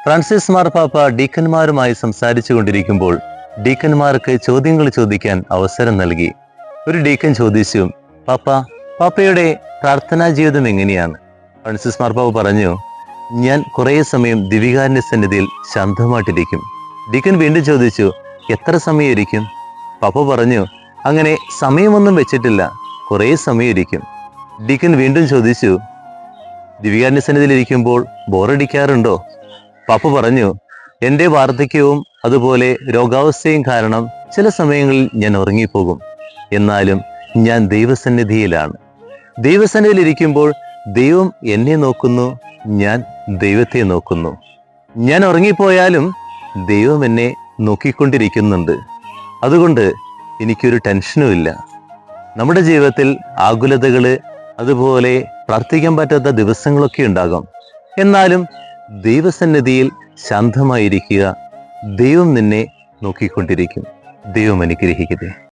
Francis മാർപ്പാപ്പ ഡീക്കന്മാരുമായി സംസാരിച്ചു കൊണ്ടിരിക്കുമ്പോൾ ഡീക്കന്മാർക്ക് ചോദ്യങ്ങൾ ചോദിക്കാൻ അവസരം നൽകി. ഒരു ഡീക്കൻ ചോദിച്ചു, പാപ്പയുടെ പ്രാർത്ഥനാ ജീവിതം എങ്ങനെയാണ്? ഫ്രാൻസിസ് മാർപ്പാപ്പ പറഞ്ഞു, ഞാൻ കുറേ സമയം ദിവികാരന്റെ സന്നിധിയിൽ ശാന്തമായിട്ടിരിക്കും. ഡീക്കൻ വീണ്ടും ചോദിച്ചു, എത്ര സമയം ഇരിക്കും? പാപ്പ പറഞ്ഞു, അങ്ങനെ സമയമൊന്നും വെച്ചിട്ടില്ല, കുറേ സമയം ഇരിക്കും. ഡീക്കൻ വീണ്ടും ചോദിച്ചു, ദിവികാരന്റെ സന്നിധിയിൽ ഇരിക്കുമ്പോൾ ബോറടിക്കാറുണ്ടോ? പാപ്പ പറഞ്ഞു, എൻ്റെ വാർദ്ധക്യവും അതുപോലെ രോഗാവസ്ഥയും കാരണം ചില സമയങ്ങളിൽ ഞാൻ ഉറങ്ങിപ്പോകും. എന്നാലും ഞാൻ ദൈവസന്നിധിയിലാണ്. ദൈവസന്നിധിയിൽ ഇരിക്കുമ്പോൾ ദൈവം എന്നെ നോക്കുന്നു, ഞാൻ ദൈവത്തെ നോക്കുന്നു. ഞാൻ ഉറങ്ങിപ്പോയാലും ദൈവം എന്നെ നോക്കിക്കൊണ്ടിരിക്കുന്നുണ്ട്. അതുകൊണ്ട് എനിക്കൊരു ടെൻഷനും ഇല്ല. നമ്മുടെ ജീവിതത്തിൽ ആകുലതകള് അതുപോലെ പ്രാർത്ഥിക്കാൻ പറ്റാത്ത ദിവസങ്ങളൊക്കെ ഉണ്ടാകാം. എന്നാലും ദൈവസന്നിധിയിൽ ശാന്തമായിരിക്കുക. ദൈവം നിന്നെ നോക്കിക്കൊണ്ടിരിക്കും. ദൈവം അനുഗ്രഹിക്കട്ടെ.